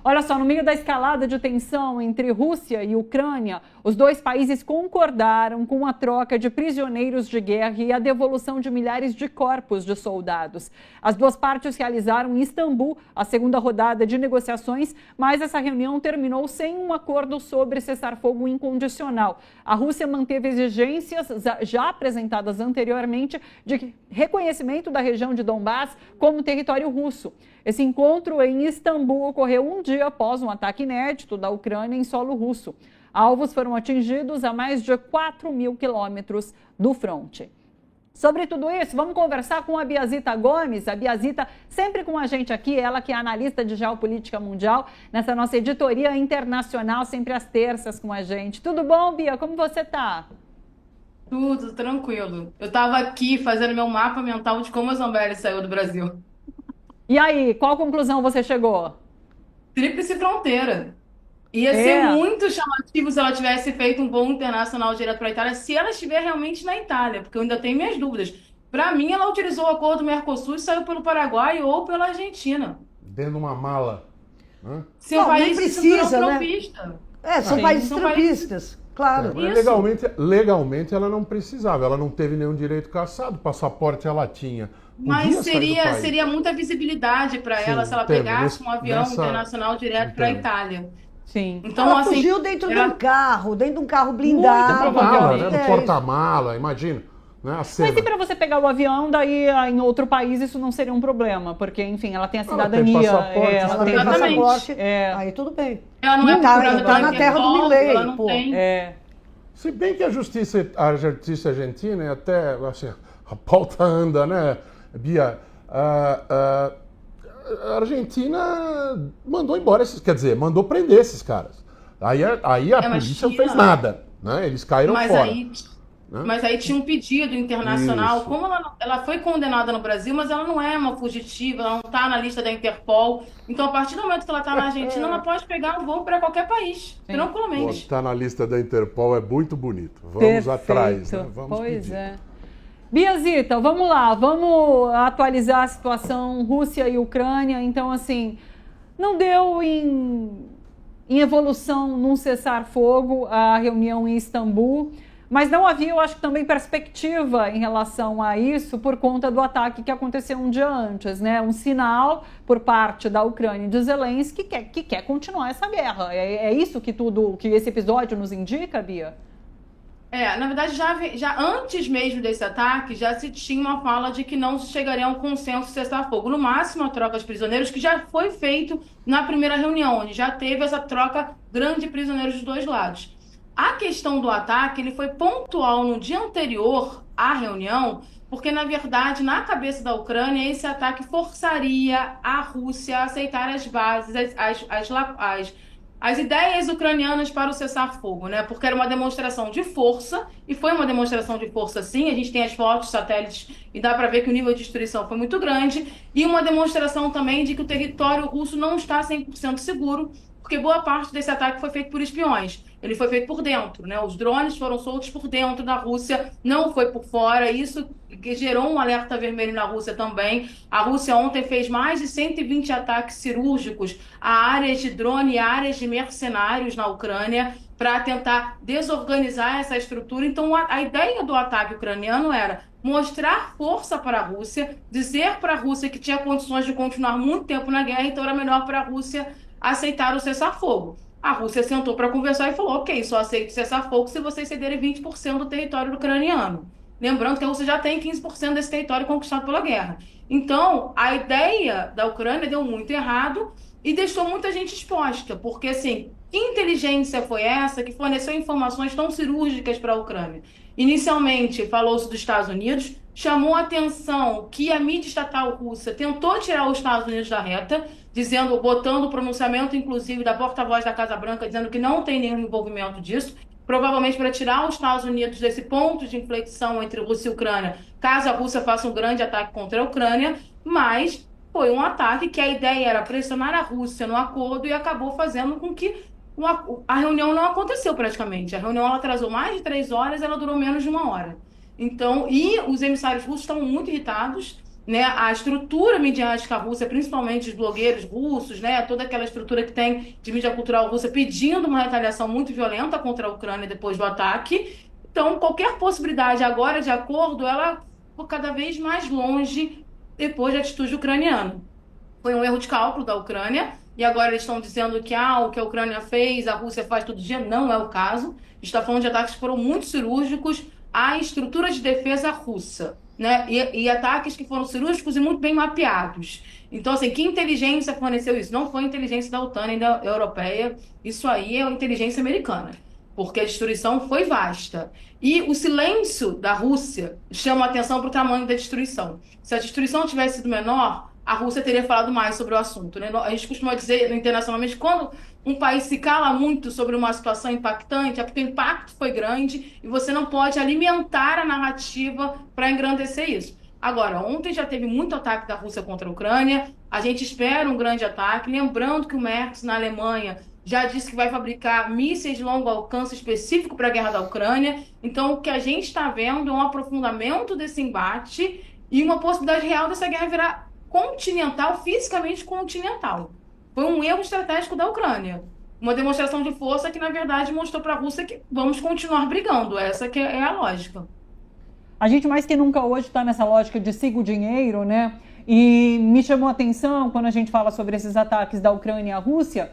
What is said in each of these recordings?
Olha só, no meio da escalada de tensão entre Rússia e Ucrânia, os dois países concordaram com a troca de prisioneiros de guerra e a devolução de milhares de corpos de soldados. As duas partes realizaram em Istambul a segunda rodada de negociações, mas essa reunião terminou sem um acordo sobre cessar-fogo incondicional. A Rússia manteve exigências já apresentadas anteriormente de reconhecimento da região de Donbás como território russo. Esse encontro em Istambul ocorreu um dia após um ataque inédito da Ucrânia em solo russo. Alvos foram atingidos a mais de 4.000 quilômetros do fronte. Sobre tudo isso, vamos conversar com a Biazita Gomes. A Biazita sempre com a gente aqui, ela que é analista de geopolítica mundial, nessa nossa editoria internacional, sempre às terças com a gente. Tudo bom, Bia? Como você está? Tudo tranquilo. Eu estava aqui fazendo meu mapa mental de como a Zambelli saiu do Brasil. E aí, qual conclusão você chegou? Tríplice fronteira. Ia ser É, muito chamativo se ela tivesse feito um voo internacional direto para a Itália, se ela estiver realmente na Itália, porque eu ainda tenho minhas dúvidas. Para mim, ela utilizou o acordo do Mercosul e saiu pelo Paraguai ou pela Argentina. Dentro de uma mala. Né? Se um Não, nem país de cinturão precisa, né? tropista. São Sim. países São países. trampistas, claro. Mas Isso. legalmente ela não precisava, ela não teve nenhum direito cassado, passaporte ela tinha. Mas Podia sair do país. seria muita visibilidade para ela Sim, se ela entendo. pegasse um avião internacional direto para a Entendo. Itália. sim. Então, Ela assim, fugiu dentro de era- um carro, Muito blindado. provavelmente. Mala, né? No É, porta-mala, imagina. Né? A cena. Mas e para você pegar o avião, daí em outro país isso não seria um problema, porque, enfim, ela tem a Ela tem cidadania. passaporte, ela ela tem tem Exatamente. passaporte, É. aí tudo bem. ela não é E tá- procurada e tá pela na terra do Interpol, Milei, ela não pô. tem. É. Se bem que a justiça argentina, e até assim, a pauta anda, né, Bia? A Argentina mandou embora esses, quer dizer, mandou prender esses caras. Aí a Mas polícia não tinha- fez nada, né? Eles caíram Mas fora. aí, Né? mas aí tinha um pedido internacional. Isso. Como ela foi condenada no Brasil, mas ela não é uma fugitiva, ela não está na lista da Interpol. Então, a partir do momento que ela está na Argentina, ela pode pegar um voo para qualquer país, Sim. tranquilamente. Botar na lista da Interpol é muito bonito. Vamos Perfeito. atrás, né? Vamos Pois pedir. é. Biazita, vamos lá, vamos atualizar a situação Rússia e Ucrânia. Então, assim, não deu em evolução num cessar-fogo a reunião em Istambul, mas não havia, eu acho que também perspectiva em relação a isso por conta do ataque que aconteceu um dia antes, né? Um sinal por parte da Ucrânia e de Zelensky que quer continuar essa guerra. É isso que esse episódio nos indica, Bia? Na verdade, já antes mesmo desse ataque, já se tinha uma fala de que não se chegaria a um consenso cessar-fogo. No máximo, a troca de prisioneiros, que já foi feito na primeira reunião, onde já teve essa troca grande de prisioneiros dos dois lados. A questão do ataque, ele foi pontual no dia anterior à reunião, porque, na verdade, na cabeça da Ucrânia, esse ataque forçaria a Rússia a aceitar as bases, as ideias ucranianas para o cessar-fogo, né? Porque era uma demonstração de força, e foi uma demonstração de força sim, a gente tem as fotos, satélites, e dá para ver que o nível de destruição foi muito grande, e uma demonstração também de que o território russo não está 100% seguro, porque boa parte desse ataque foi feito por espiões. Ele foi feito por dentro, né? Os drones foram soltos por dentro da Rússia, não foi por fora. Isso que gerou um alerta vermelho na Rússia também. A Rússia ontem fez mais de 120 ataques cirúrgicos a áreas de drone e áreas de mercenários na Ucrânia para tentar desorganizar essa estrutura. Então, a ideia do ataque ucraniano era mostrar força para a Rússia, dizer para a Rússia que tinha condições de continuar muito tempo na guerra, então era melhor para a Rússia aceitar o cessar-fogo. A Rússia sentou para conversar e falou: ok, só aceito cessar-fogo se vocês cederem 20% do território ucraniano. Lembrando que a Rússia já tem 15% desse território conquistado pela guerra. Então, a ideia da Ucrânia deu muito errado e deixou muita gente exposta, porque, assim, que inteligência foi essa que forneceu informações tão cirúrgicas para a Ucrânia? Inicialmente, falou-se dos Estados Unidos, chamou a atenção que a mídia estatal russa tentou tirar os Estados Unidos da reta, botando o pronunciamento, inclusive, da porta-voz da Casa Branca, dizendo que não tem nenhum envolvimento disso, provavelmente para tirar os Estados Unidos desse ponto de inflexão entre Rússia e Ucrânia, caso a Rússia faça um grande ataque contra a Ucrânia, mas foi um ataque que a ideia era pressionar a Rússia no acordo e acabou fazendo com que a reunião não aconteceu praticamente. A reunião ela atrasou mais de 3 horas, ela durou menos de 1 hora. Então, e os emissários russos estavam muito irritados, né, a estrutura midiática russa, principalmente os blogueiros russos, né, toda aquela estrutura que tem de mídia cultural russa pedindo uma retaliação muito violenta contra a Ucrânia depois do ataque. Então, qualquer possibilidade agora de acordo, ela ficou cada vez mais longe depois da atitude ucraniana. Foi um erro de cálculo da Ucrânia, e agora eles estão dizendo que o que a Ucrânia fez, a Rússia faz todo dia. Não é o caso. A gente está falando de ataques que foram muito cirúrgicos à estrutura de defesa russa, né? E ataques que foram cirúrgicos e muito bem mapeados. Então, assim, que inteligência forneceu isso? Não foi inteligência da OTAN nem da europeia, isso aí é inteligência americana, porque a destruição foi vasta. E o silêncio da Rússia chama a atenção para o tamanho da destruição. Se a destruição tivesse sido menor, a Rússia teria falado mais sobre o assunto, né? A gente costuma dizer internacionalmente, quando um país se cala muito sobre uma situação impactante, é porque o impacto foi grande e você não pode alimentar a narrativa para engrandecer isso. Agora, ontem já teve muito ataque da Rússia contra a Ucrânia, a gente espera um grande ataque, lembrando que o Merz, na Alemanha, já disse que vai fabricar mísseis de longo alcance específico para a guerra da Ucrânia. Então, o que a gente está vendo é um aprofundamento desse embate e uma possibilidade real dessa guerra virar continental, fisicamente continental. Foi um erro estratégico da Ucrânia. Uma demonstração de força que, na verdade, mostrou para a Rússia que vamos continuar brigando. Essa que é a lógica. A gente mais que nunca hoje está nessa lógica de siga o dinheiro, né? E me chamou a atenção, quando a gente fala sobre esses ataques da Ucrânia e a Rússia,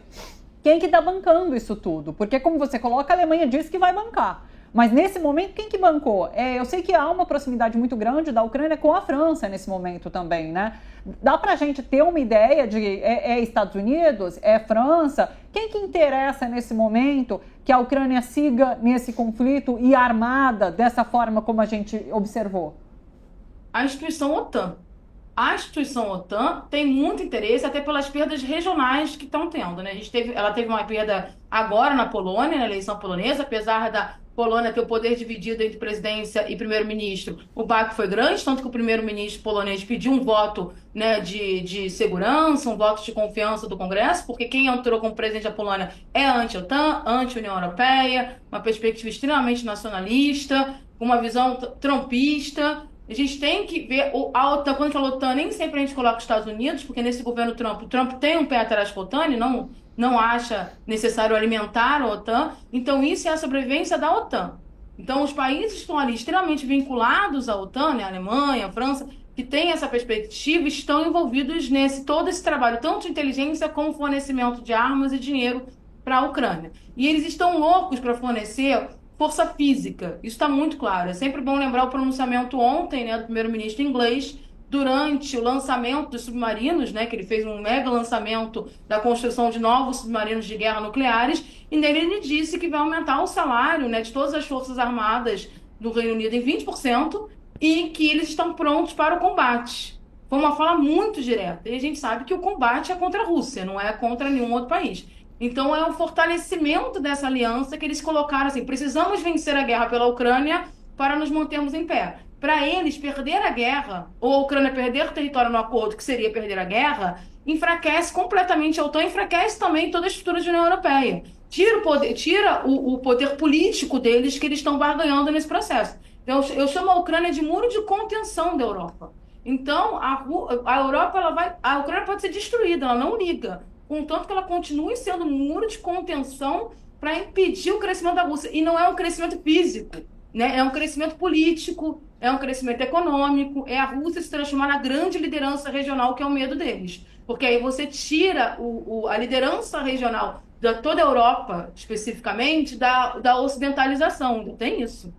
quem que está bancando isso tudo? Porque, como você coloca, a Alemanha diz que vai bancar. Mas, nesse momento, quem que bancou? Eu sei que há uma proximidade muito grande da Ucrânia com a França nesse momento também, né? Dá para a gente ter uma ideia de Estados Unidos? É França? Quem que interessa nesse momento que a Ucrânia siga nesse conflito e armada dessa forma como a gente observou? A instituição OTAN. A instituição OTAN tem muito interesse, até pelas perdas regionais que estão tendo, né? Ela teve uma perda agora na Polônia, na eleição polonesa, apesar da Polônia ter o poder dividido entre presidência e primeiro-ministro. O baque foi grande, tanto que o primeiro-ministro polonês pediu um voto, né, de segurança, um voto de confiança do Congresso, porque quem entrou como presidente da Polônia é anti-OTAN, anti-União Europeia, uma perspectiva extremamente nacionalista, uma visão trumpista. A gente tem que ver a OTAN, quando fala OTAN, nem sempre a gente coloca os Estados Unidos, porque nesse governo Trump, o Trump tem um pé atrás com a OTAN e não acha necessário alimentar a OTAN. Então, isso é a sobrevivência da OTAN. Então, os países que estão ali extremamente vinculados à OTAN, né, a Alemanha, a França, que têm essa perspectiva, estão envolvidos todo esse trabalho, tanto de inteligência como fornecimento de armas e dinheiro para a Ucrânia. E eles estão loucos para fornecer força física. Isso está muito claro. É sempre bom lembrar o pronunciamento ontem, né, do primeiro-ministro inglês, durante o lançamento dos submarinos, né, que ele fez um mega lançamento da construção de novos submarinos de guerra nucleares, e nele ele disse que vai aumentar o salário, né, de todas as forças armadas do Reino Unido em 20% e que eles estão prontos para o combate. Foi uma fala muito direta. E a gente sabe que o combate é contra a Rússia, não é contra nenhum outro país. Então, é o fortalecimento dessa aliança que eles colocaram assim: precisamos vencer a guerra pela Ucrânia para nos mantermos em pé. Para eles, perder a guerra, ou a Ucrânia perder território no acordo, que seria perder a guerra, enfraquece completamente a OTAN, enfraquece também toda a estrutura da União Europeia. Tira o poder político deles que eles estão barganhando nesse processo. Então, eu chamo a Ucrânia de muro de contenção da Europa. Então, a Ucrânia pode ser destruída, ela não liga. Contanto que ela continue sendo um muro de contenção para impedir o crescimento da Rússia. E não é um crescimento físico, né? É um crescimento político, é um crescimento econômico, é a Rússia se transformar na grande liderança regional, que é o medo deles. Porque aí você tira a liderança regional de toda a Europa, especificamente, da ocidentalização. Tem isso.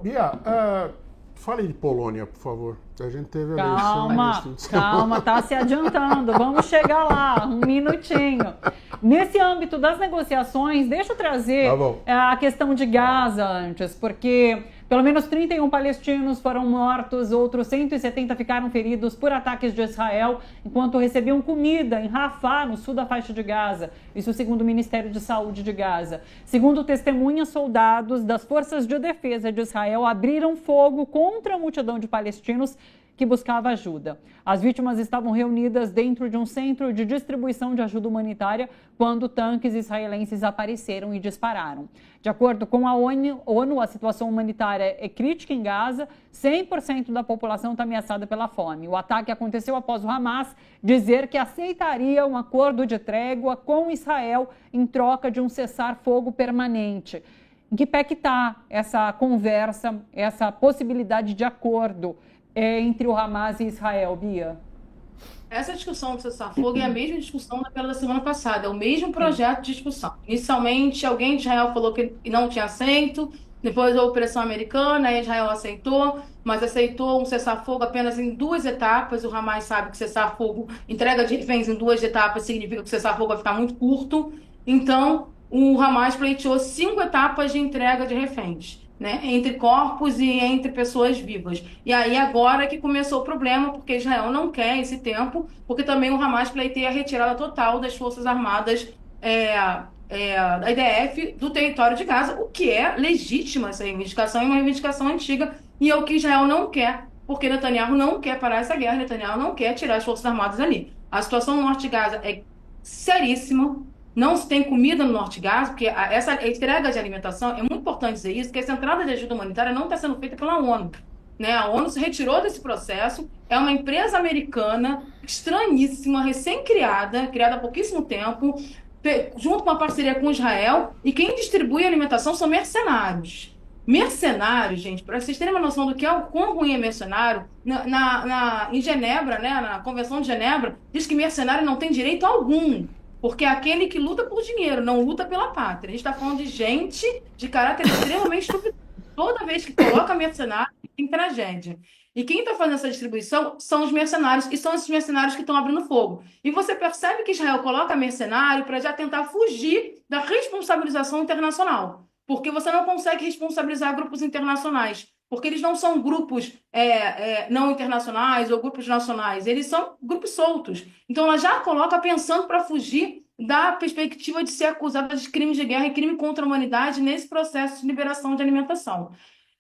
Bia, fale de Polônia, por favor. A gente teve Calma, tá se adiantando. Vamos chegar lá, um minutinho. Nesse âmbito das negociações, deixa eu trazer a questão de Gaza antes, porque pelo menos 31 palestinos foram mortos, outros 170 ficaram feridos por ataques de Israel, enquanto recebiam comida em Rafah, no sul da faixa de Gaza. Isso segundo o Ministério de Saúde de Gaza. Segundo testemunhas, soldados das Forças de Defesa de Israel abriram fogo contra a multidão de palestinos que buscava ajuda. As vítimas estavam reunidas dentro de um centro de distribuição de ajuda humanitária quando tanques israelenses apareceram e dispararam. De acordo com a ONU, a situação humanitária é crítica em Gaza, 100% da população está ameaçada pela fome. O ataque aconteceu após o Hamas dizer que aceitaria um acordo de trégua com Israel em troca de um cessar-fogo permanente. Em que pé que está essa conversa, essa possibilidade de acordo entre o Hamas e Israel, Bia? Essa discussão do cessar-fogo é a mesma discussão daquela da semana passada, é o mesmo projeto de discussão. Inicialmente, alguém de Israel falou que não tinha aceito, depois houve pressão americana, aí Israel aceitou, mas aceitou um cessar-fogo apenas em 2 etapas. O Hamas sabe que cessar-fogo, entrega de reféns em 2 etapas, significa que o cessar-fogo vai ficar muito curto. Então, o Hamas pleiteou 5 etapas de entrega de reféns, né, entre corpos e entre pessoas vivas. E aí agora que começou o problema, porque Israel não quer esse tempo, porque também o Hamas pleiteia a retirada total das Forças Armadas da IDF do território de Gaza, o que é legítima essa reivindicação, é uma reivindicação antiga, e é o que Israel não quer, porque Netanyahu não quer parar essa guerra, Netanyahu não quer tirar as Forças Armadas ali. A situação no norte de Gaza é seríssima, não se tem comida no norte de Gaza, porque essa entrega de alimentação, é muito importante dizer isso, que essa entrada de ajuda humanitária não está sendo feita pela ONU. Né? A ONU se retirou desse processo, é uma empresa americana estranhíssima, recém-criada, criada há pouquíssimo tempo, junto com uma parceria com Israel, e quem distribui a alimentação são mercenários. Mercenários, gente, para vocês terem uma noção do que é o quão ruim é mercenário, em Genebra, né, na Convenção de Genebra, diz que mercenário não tem direito algum, porque é aquele que luta por dinheiro, não luta pela pátria. A gente está falando de gente de caráter extremamente estúpido. Toda vez que coloca mercenário, tem tragédia. E quem está fazendo essa distribuição são os mercenários, e são esses mercenários que estão abrindo fogo. E você percebe que Israel coloca mercenário para já tentar fugir da responsabilização internacional. Porque você não consegue responsabilizar grupos internacionais, porque eles não são grupos não internacionais ou grupos nacionais, eles são grupos soltos. Então ela já coloca pensando para fugir da perspectiva de ser acusada de crimes de guerra e crime contra a humanidade nesse processo de liberação de alimentação.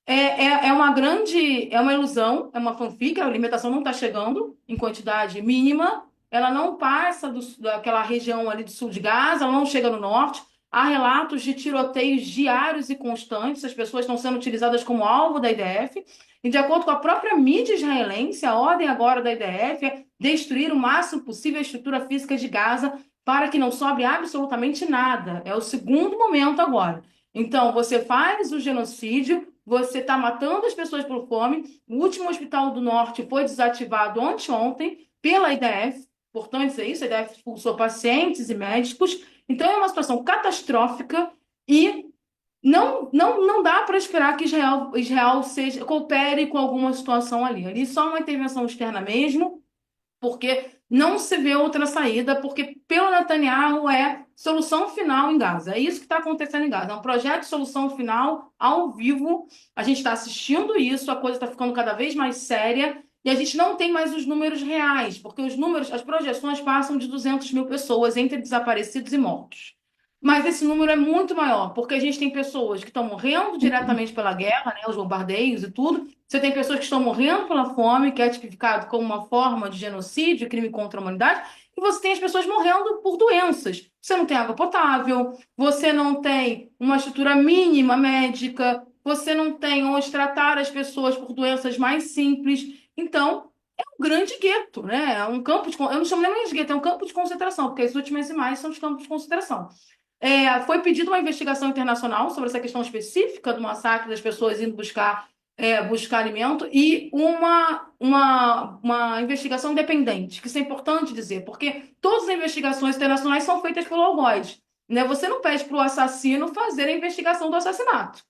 É uma ilusão, é uma fanfic, a alimentação não está chegando em quantidade mínima, ela não passa daquela região ali do sul de Gaza, ela não chega no norte. Há relatos de tiroteios diários e constantes, as pessoas estão sendo utilizadas como alvo da IDF, e de acordo com a própria mídia israelense, a ordem agora da IDF é destruir o máximo possível a estrutura física de Gaza para que não sobre absolutamente nada. É o segundo momento agora. Então, você faz o genocídio, você está matando as pessoas por fome, o último hospital do norte foi desativado anteontem pela IDF, portanto, isso é isso, a IDF expulsou pacientes e médicos. Então, é uma situação catastrófica e não dá para esperar que Israel coopere com alguma situação ali. Ali só uma intervenção externa mesmo, porque não se vê outra saída, porque pelo Netanyahu é solução final em Gaza. É isso que está acontecendo em Gaza. É um projeto de solução final ao vivo. A gente está assistindo isso, a coisa está ficando cada vez mais séria. E a gente não tem mais os números reais, porque as projeções passam de 200 mil pessoas entre desaparecidos e mortos. Mas esse número é muito maior, porque a gente tem pessoas que estão morrendo diretamente pela guerra, né, os bombardeios e tudo. Você tem pessoas que estão morrendo pela fome, que é tipificado como uma forma de genocídio, crime contra a humanidade. E você tem as pessoas morrendo por doenças. Você não tem água potável, você não tem uma estrutura mínima médica, você não tem onde tratar as pessoas por doenças mais simples. Então, é um grande gueto, né? É um campo de... Eu não chamo nem de gueto, é um campo de concentração, porque as últimas imagens são os campos de concentração. Foi pedida uma investigação internacional sobre essa questão específica do massacre das pessoas indo buscar alimento e uma investigação independente, que isso é importante dizer, porque todas as investigações internacionais são feitas pelo algoz, né? Você não pede para o assassino fazer a investigação do assassinato.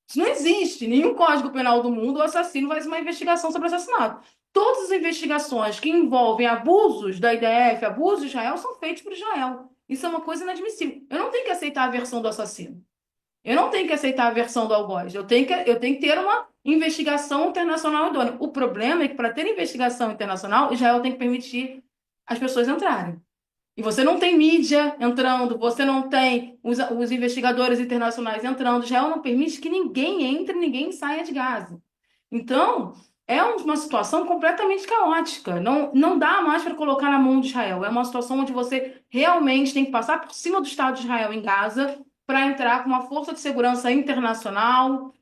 Isso não existe. Nenhum código penal do mundo o assassino faz uma investigação sobre assassinato. Todas as investigações que envolvem abusos da IDF, abusos de Israel, são feitas por Israel. Isso é uma coisa inadmissível. Eu não tenho que aceitar a versão do assassino. Eu não tenho que aceitar a versão do algoz. Eu tenho que ter uma investigação internacional idônea. O problema é que, para ter investigação internacional, Israel tem que permitir as pessoas entrarem. E você não tem mídia entrando, você não tem os investigadores internacionais entrando. Israel não permite que ninguém entre, ninguém saia de Gaza. Então, é uma situação completamente caótica. Não dá mais para colocar na mão de Israel. É uma situação onde você realmente tem que passar por cima do Estado de Israel em Gaza para entrar com uma força de segurança internacional,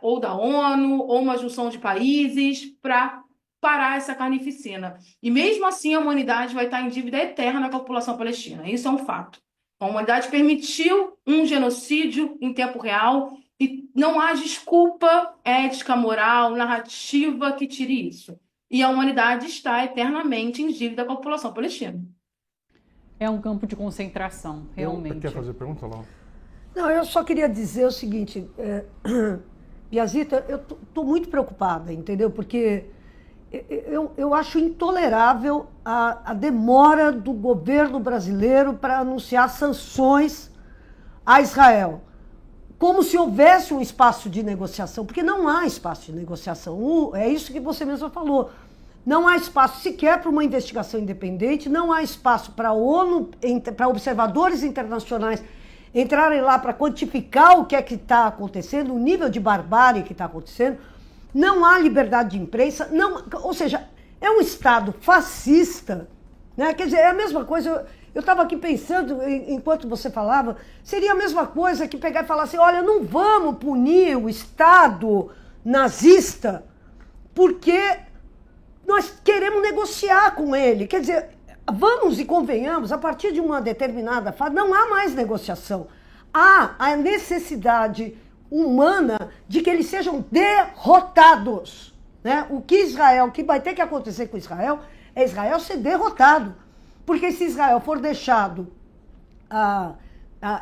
ou da ONU, ou uma junção de países, para parar essa carnificina. E mesmo assim a humanidade vai estar em dívida eterna com a população palestina. Isso é um fato. A humanidade permitiu um genocídio em tempo real e não há desculpa ética, moral, narrativa que tire isso. E a humanidade está eternamente em dívida com a população palestina. É um campo de concentração, realmente. Quer fazer pergunta, Laura? Não, eu só queria dizer o seguinte, Biazita, eu estou muito preocupada, entendeu? Porque eu acho intolerável a demora do governo brasileiro para anunciar sanções a Israel. Como se houvesse um espaço de negociação, porque não há espaço de negociação. É isso que você mesma falou. Não há espaço sequer para uma investigação independente, não há espaço para a ONU, para observadores internacionais entrarem lá para quantificar o que é que está acontecendo, o nível de barbárie que está acontecendo. Não há liberdade de imprensa, não, ou seja, é um Estado fascista, né? Quer dizer, é a mesma coisa, eu estava aqui pensando, enquanto você falava, seria a mesma coisa que pegar e falar assim, olha, não vamos punir o Estado nazista, porque nós queremos negociar com ele. Quer dizer, vamos e convenhamos, a partir de uma determinada fase, não há mais negociação. Há a necessidade humana de que eles sejam derrotados, né? O que vai ter que acontecer com Israel é Israel ser derrotado. Porque se Israel for deixado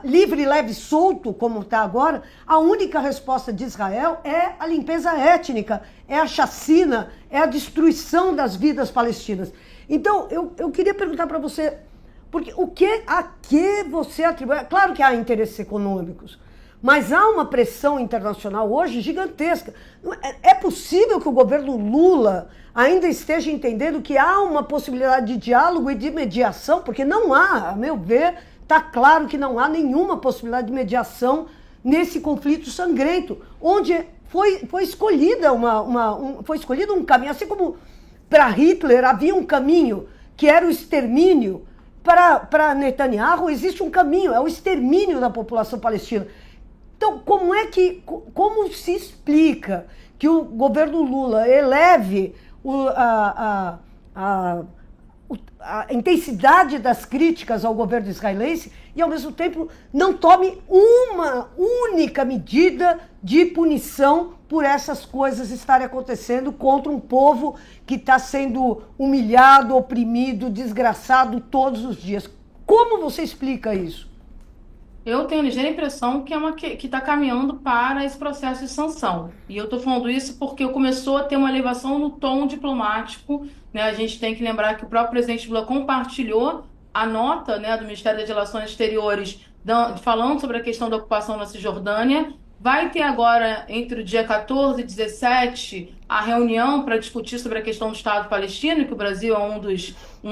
livre, leve, solto, como está agora, a única resposta de Israel é a limpeza étnica, é a chacina, é a destruição das vidas palestinas. Então, eu queria perguntar para você, porque a que você atribui? Claro que há interesses econômicos, mas há uma pressão internacional hoje gigantesca. É possível que o governo Lula ainda esteja entendendo que há uma possibilidade de diálogo e de mediação? Porque não há, a meu ver, está claro que não há nenhuma possibilidade de mediação nesse conflito sangrento, onde foi escolhido um caminho, assim como para Hitler havia um caminho que era o extermínio, para Netanyahu existe um caminho, é o extermínio da população palestina. Então, como se explica que o governo Lula eleve a intensidade das críticas ao governo israelense e, ao mesmo tempo, não tome uma única medida de punição por essas coisas estarem acontecendo contra um povo que está sendo humilhado, oprimido, desgraçado todos os dias? Como você explica isso? Eu tenho a ligeira impressão que está caminhando para esse processo de sanção. E eu estou falando isso porque começou a ter uma elevação no tom diplomático, né? A gente tem que lembrar que o próprio presidente Lula compartilhou a nota, né, do Ministério das Relações Exteriores falando sobre a questão da ocupação na Cisjordânia. Vai ter agora, entre o dia 14 e 17, a reunião para discutir sobre a questão do Estado palestino, que o Brasil é um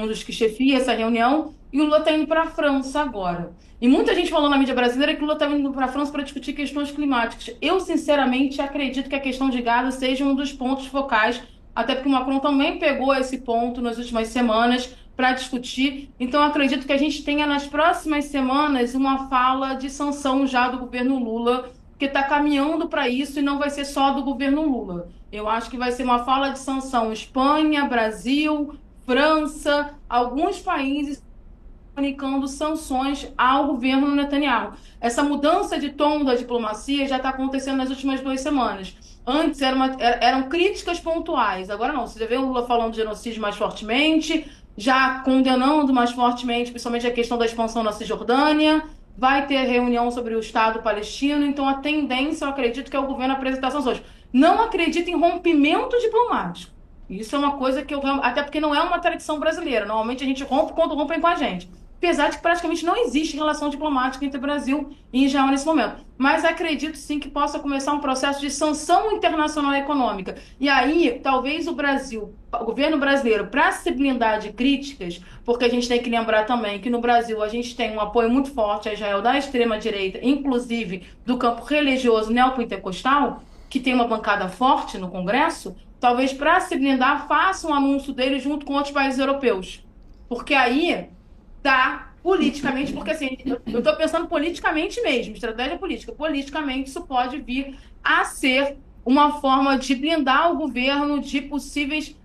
dos que chefia essa reunião, e o Lula está indo para a França agora. E muita gente falou na mídia brasileira que o Lula está indo para a França para discutir questões climáticas. Eu, sinceramente, acredito que a questão de Gaza seja um dos pontos focais, até porque o Macron também pegou esse ponto nas últimas semanas para discutir. Então, acredito que a gente tenha nas próximas semanas uma fala de sanção já do governo Lula, que está caminhando para isso e não vai ser só do governo Lula. Eu acho que vai ser uma fala de sanção Espanha, Brasil, França, alguns países comunicando sanções ao governo Netanyahu. Essa mudança de tom da diplomacia já está acontecendo nas últimas 2 semanas. Antes eram críticas pontuais, agora não. Você já vê o Lula falando de genocídio mais fortemente, já condenando mais fortemente, principalmente a questão da expansão na Cisjordânia. Vai ter reunião sobre o Estado palestino, então a tendência, eu acredito, que é o governo apresentar sanções. Não acredito em rompimento diplomático. Isso é uma coisa que até porque não é uma tradição brasileira. Normalmente a gente rompe quando rompem com a gente. Apesar de que praticamente não existe relação diplomática entre o Brasil e Israel nesse momento. Mas acredito sim que possa começar um processo de sanção internacional econômica. E aí, talvez o governo brasileiro, para se blindar de críticas, porque a gente tem que lembrar também que no Brasil a gente tem um apoio muito forte a Israel da extrema-direita, inclusive do campo religioso neopentecostal, que tem uma bancada forte no Congresso, talvez para se blindar, faça um anúncio dele junto com outros países europeus. Porque aí dá politicamente, porque assim, eu estou pensando politicamente mesmo, estratégia política. Politicamente, isso pode vir a ser uma forma de blindar o governo de possíveis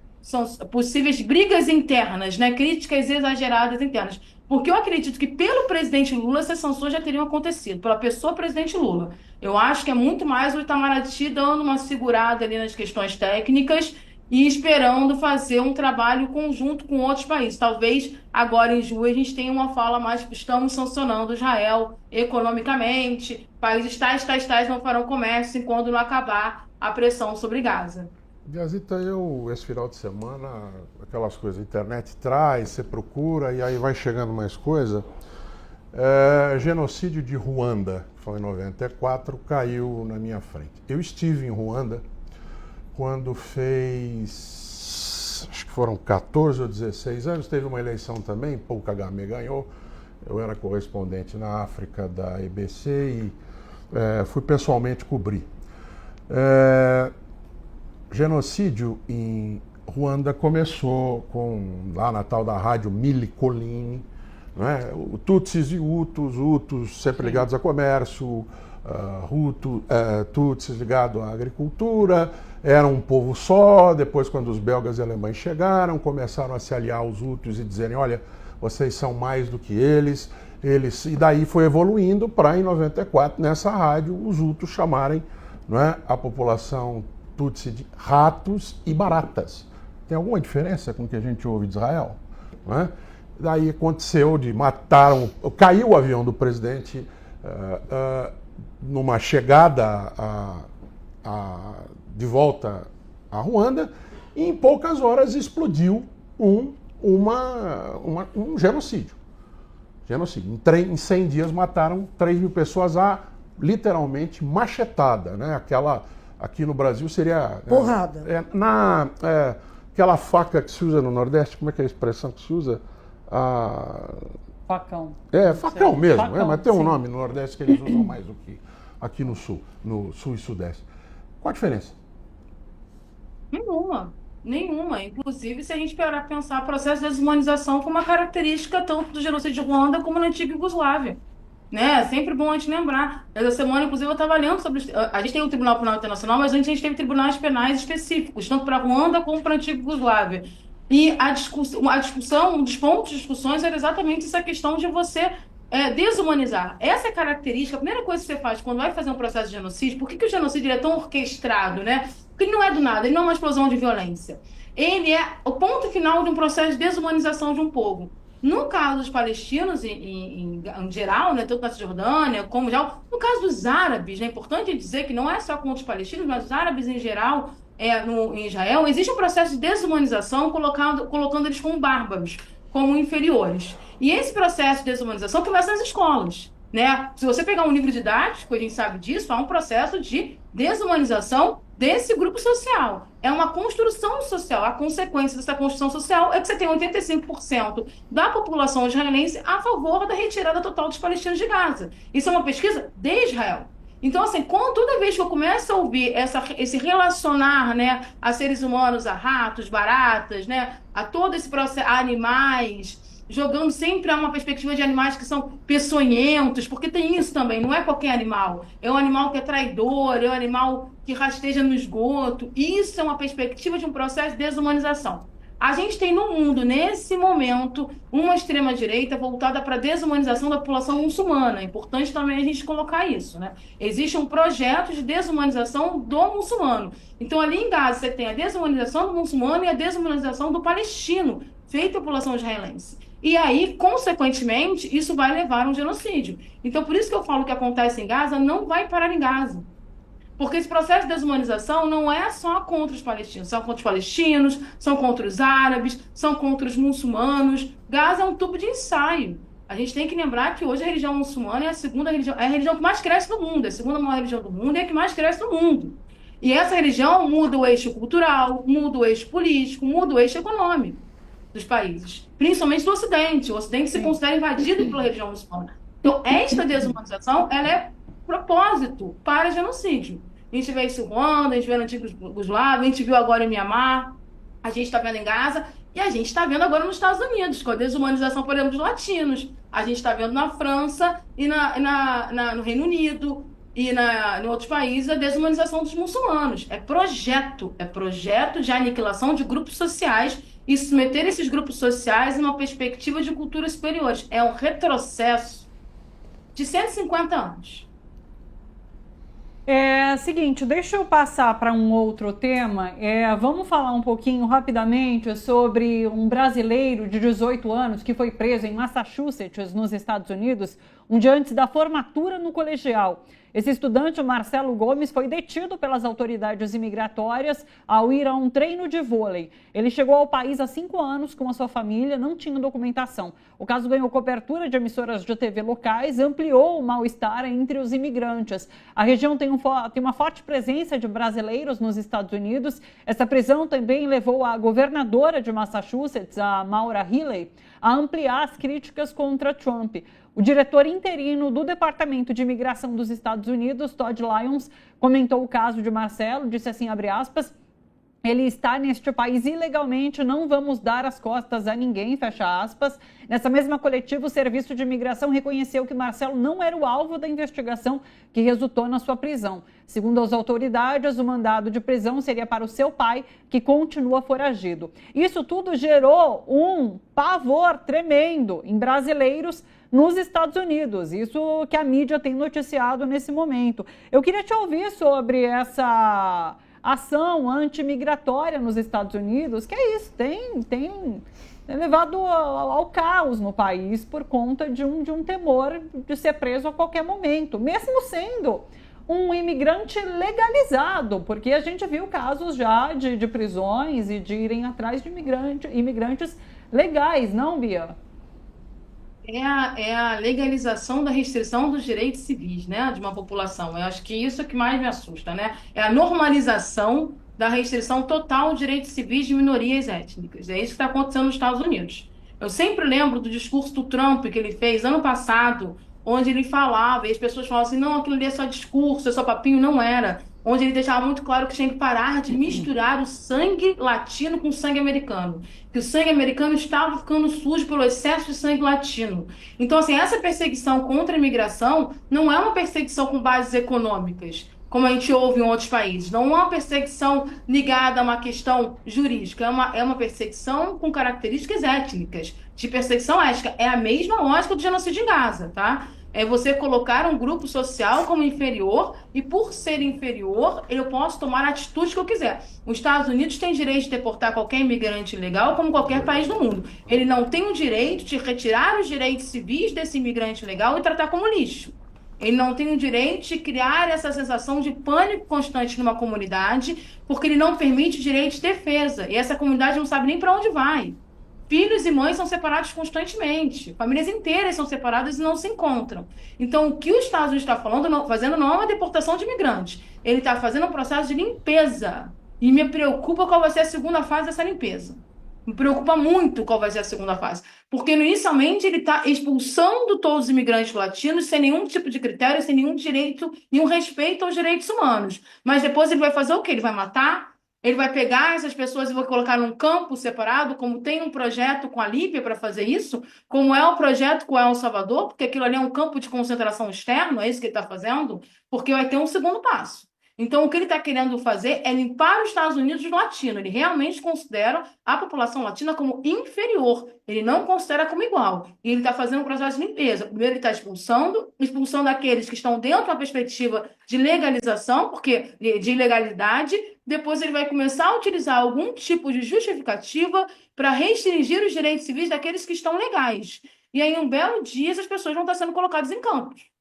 brigas internas, né? Críticas exageradas internas. Porque eu acredito que pelo presidente Lula essas sanções já teriam acontecido, pela pessoa presidente Lula. Eu acho que é muito mais o Itamaraty dando uma segurada ali nas questões técnicas e esperando fazer um trabalho conjunto com outros países. Talvez agora em julho a gente tenha uma fala mais, estamos sancionando Israel economicamente, países tais não farão comércio enquanto não acabar a pressão sobre Gaza. Biazita, esse final de semana, aquelas coisas, a internet traz, você procura e aí vai chegando mais coisa. Genocídio de Ruanda, que foi em 94, caiu na minha frente. Eu estive em Ruanda quando fez, acho que foram 14 ou 16 anos, teve uma eleição também, Paul Kagame ganhou. Eu era correspondente na África da EBC e fui pessoalmente cobrir. Genocídio em Ruanda começou lá na tal da rádio Mille Collines, né? O Tutsis e Hutus sempre ligados a comércio, Tutsis ligados à agricultura, era um povo só. Depois, quando os belgas e alemães chegaram, começaram a se aliar aos Hutus e dizerem, olha, vocês são mais do que eles. E daí foi evoluindo para, em 94, nessa rádio, os Hutus chamarem, não é, a população Tutsi de ratos e baratas. Tem alguma diferença com o que a gente ouve de Israel? Não é? Daí aconteceu caiu o avião do presidente numa chegada de volta a Ruanda e em poucas horas explodiu um genocídio. Em 100 dias mataram 3 mil pessoas literalmente machetada, né? Aqui no Brasil seria... Porrada. Aquela faca que se usa no Nordeste, como é que é a expressão que se usa? Facão. Facão mesmo, Facão, mas tem um sim. nome no Nordeste que eles usam mais do que aqui no Sul e Sudeste. Qual a diferença? Nenhuma. Inclusive, se a gente parar para pensar, o processo de desumanização como uma característica tanto do genocídio de Ruanda como na antiga Iugoslávia. Né? É sempre bom a gente lembrar. Essa semana, inclusive, eu estava lendo sobre... A gente tem o Tribunal Penal Internacional, mas antes a gente teve tribunais penais específicos, tanto para Ruanda como para a antiga Iugoslávia. E a discussão, um dos pontos de discussões era exatamente essa questão de você desumanizar. Essa é a característica, a primeira coisa que você faz quando vai fazer um processo de genocídio. Por que o genocídio é tão orquestrado, né? Porque ele não é do nada, ele não é uma explosão de violência. Ele é o ponto final de um processo de desumanização de um povo. No caso dos palestinos, em geral, né, tanto na Cisjordânia como já... No caso dos árabes, é importante dizer que não é só contra os palestinos, mas os árabes em geral, em Israel, existe um processo de desumanização colocando eles como bárbaros, como inferiores. E esse processo de desumanização começa nas escolas. Né? Se você pegar um livro didático, a gente sabe disso, há um processo de desumanização desse grupo social. É uma construção social. A consequência dessa construção social é que você tem 85% da população israelense a favor da retirada total dos palestinos de Gaza. Isso é uma pesquisa de Israel. Então, assim, toda vez que eu começo a ouvir esse relacionar, né, a seres humanos, a ratos, baratas, né, a todo esse processo, a animais, jogando sempre uma perspectiva de animais que são peçonhentos, porque tem isso também, não é qualquer animal. É um animal que é traidor, é um animal que rasteja no esgoto. Isso é uma perspectiva de um processo de desumanização. A gente tem no mundo, nesse momento, uma extrema-direita voltada para a desumanização da população muçulmana. É importante também a gente colocar isso, né? Existe um projeto de desumanização do muçulmano. Então, ali em Gaza, você tem a desumanização do muçulmano e a desumanização do palestino, feita a população israelense. E aí, consequentemente, isso vai levar a um genocídio. Então, por isso que eu falo que acontece em Gaza, não vai parar em Gaza. Porque esse processo de desumanização não é só contra os palestinos. São contra os palestinos, são contra os árabes, são contra os muçulmanos. Gaza é um tubo de ensaio. A gente tem que lembrar que hoje a religião muçulmana é a religião que mais cresce no mundo. É a segunda maior religião do mundo e é a que mais cresce no mundo. E essa religião muda o eixo cultural, muda o eixo político, muda o eixo econômico dos países, principalmente do Ocidente. O Ocidente se considera invadido pela religião muçulmana. Então, esta desumanização, ela é propósito para genocídio. A gente vê isso em Ruanda, a gente vê na antiga Yugoslávia, a gente viu agora em Mianmar, a gente está vendo em Gaza, e a gente está vendo agora nos Estados Unidos, com a desumanização, por exemplo, dos latinos. A gente está vendo na França e no Reino Unido em outros países a desumanização dos muçulmanos. É projeto de aniquilação de grupos sociais e submeter esses grupos sociais em uma perspectiva de culturas superiores. É um retrocesso de 150 anos. Seguinte, deixa eu passar para um outro tema. Vamos falar um pouquinho rapidamente sobre um brasileiro de 18 anos que foi preso em Massachusetts, nos Estados Unidos, um dia antes da formatura no colegial. Esse estudante, Marcelo Gomes, foi detido pelas autoridades imigratórias ao ir a um treino de vôlei. Ele chegou ao país há 5 anos com a sua família, não tinha documentação. O caso ganhou cobertura de emissoras de TV locais, ampliou o mal-estar entre os imigrantes. A região tem uma forte presença de brasileiros nos Estados Unidos. Essa prisão também levou a governadora de Massachusetts, a Maura Healey, a ampliar as críticas contra Trump. O diretor interino do Departamento de Imigração dos Estados Unidos, Todd Lyons, comentou o caso de Marcelo, disse assim, abre aspas, ele está neste país ilegalmente, não vamos dar as costas a ninguém, fecha aspas. Nessa mesma coletiva, o Serviço de Imigração reconheceu que Marcelo não era o alvo da investigação que resultou na sua prisão. Segundo as autoridades, o mandado de prisão seria para o seu pai, que continua foragido. Isso tudo gerou um pavor tremendo em brasileiros nos Estados Unidos, isso que a mídia tem noticiado nesse momento. Eu queria te ouvir sobre essa ação anti-migratória nos Estados Unidos, que é isso, tem levado ao caos no país por conta de um temor de ser preso a qualquer momento, mesmo sendo um imigrante legalizado, porque a gente viu casos já de prisões e de irem atrás de imigrantes legais, não, Bia? É a legalização da restrição dos direitos civis, né, de uma população. Eu acho que isso é o que mais me assusta, né? É a normalização da restrição total de direitos civis de minorias étnicas. É isso que está acontecendo nos Estados Unidos. Eu sempre lembro do discurso do Trump que ele fez ano passado, onde ele falava, e as pessoas falavam assim, não, aquilo ali é só discurso, é só papinho, não era. Onde ele deixava muito claro que tinha que parar de misturar o sangue latino com o sangue americano. Que o sangue americano estava ficando sujo pelo excesso de sangue latino. Então, assim, essa perseguição contra a imigração não é uma perseguição com bases econômicas, como a gente ouve em outros países. Não é uma perseguição ligada a uma questão jurídica. É uma perseguição com características étnicas, de perseguição étnica. É a mesma lógica do genocídio em Gaza, tá? É você colocar um grupo social como inferior e, por ser inferior, eu posso tomar a atitude que eu quiser. Os Estados Unidos têm direito de deportar qualquer imigrante ilegal, como qualquer país do mundo. Ele não tem o direito de retirar os direitos civis desse imigrante ilegal e tratar como lixo. Ele não tem o direito de criar essa sensação de pânico constante numa comunidade, porque ele não permite direito de defesa. E essa comunidade não sabe nem para onde vai. Filhos e mães são separados constantemente. Famílias inteiras são separadas e não se encontram. Então, o que os Estados Unidos está fazendo não é uma deportação de imigrantes. Ele está fazendo um processo de limpeza. E me preocupa qual vai ser a segunda fase dessa limpeza. Me preocupa muito qual vai ser a segunda fase. Porque, inicialmente, ele está expulsando todos os imigrantes latinos sem nenhum tipo de critério, sem nenhum direito, nenhum respeito aos direitos humanos. Mas depois ele vai fazer o quê? Ele vai matar? Ele vai pegar essas pessoas e vai colocar num campo separado, como tem um projeto com a Líbia para fazer isso, como é o projeto com El Salvador, porque aquilo ali é um campo de concentração externo, é isso que ele está fazendo, porque vai ter um segundo passo. Então, o que ele está querendo fazer é limpar os Estados Unidos latino. Ele realmente considera a população latina como inferior. Ele não considera como igual. E ele está fazendo um processo de limpeza. Primeiro, ele está expulsando aqueles que estão dentro da perspectiva de legalização, porque de ilegalidade. Depois, ele vai começar a utilizar algum tipo de justificativa para restringir os direitos civis daqueles que estão legais. E aí, um belo dia, essas pessoas vão estar sendo colocadas em campos.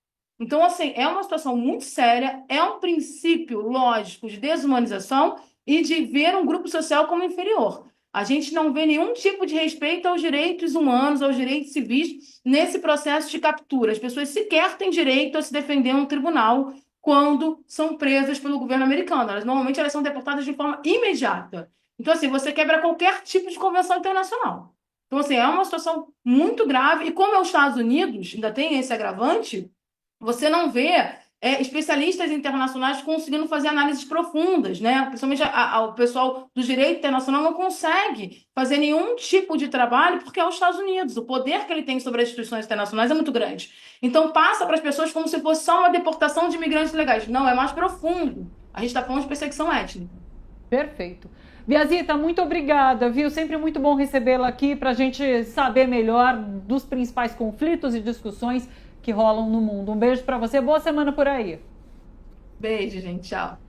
Então, assim, é uma situação muito séria, é um princípio lógico de desumanização e de ver um grupo social como inferior. A gente não vê nenhum tipo de respeito aos direitos humanos, aos direitos civis nesse processo de captura. As pessoas sequer têm direito a se defender em um tribunal quando são presas pelo governo americano. Normalmente, elas são deportadas de forma imediata. Então, assim, você quebra qualquer tipo de convenção internacional. Então, assim, é uma situação muito grave. E como é os Estados Unidos, ainda tem esse agravante, você não vê especialistas internacionais conseguindo fazer análises profundas, né? Principalmente o pessoal do direito internacional não consegue fazer nenhum tipo de trabalho porque é os Estados Unidos. O poder que ele tem sobre as instituições internacionais é muito grande. Então passa para as pessoas como se fosse só uma deportação de imigrantes legais. Não, é mais profundo. A gente está falando de perseguição étnica. Perfeito. Biazita, muito obrigada, viu? Sempre muito bom recebê-la aqui para a gente saber melhor dos principais conflitos e discussões que rolam no mundo. Um beijo para você, boa semana por aí. Beijo, gente, tchau.